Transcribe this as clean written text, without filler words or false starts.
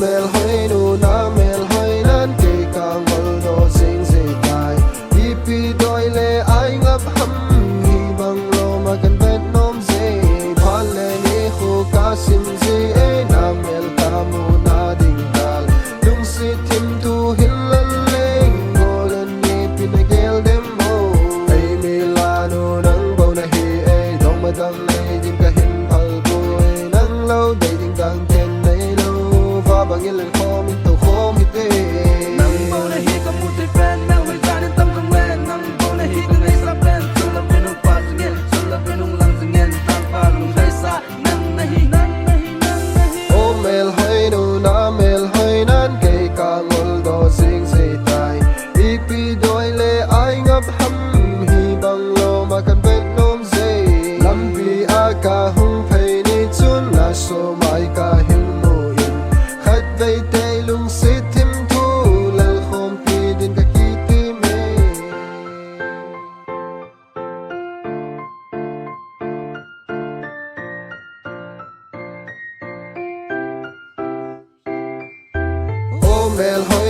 mel hoi nu na mel hoi nan ke ka ngol do sing se tai ipi doi le ai ngap ham hi bang lo ma kan vet nom se phal le ni khu ka sim se e na mel ka mu na ding dal lung si tim tu hil lan leng golen ni pin gel dem mo ai mi la nu nang bo na hi e dong ma dang le din ka hin phal boy nang lo dei ding dang ten nei lo va bang il khom in to khom hi te nang bo na hi ka mu te friend nang we jan in tam kang wen nang bo na hi ka ngai sa plan sul up in pa singen sul up in lang singen tang pa lung kai sa nang na hi o mel hoi nu na mel hoi nan ke ka ngol do sing se tai ipi doi le ai ngap ham hi bang lo ma kan vet nom se lam pi a ka hung phei ni chun na so mai ka hil mo in khat vei te lung si tim thu lal khom pi din ka ki ti me o mel hoi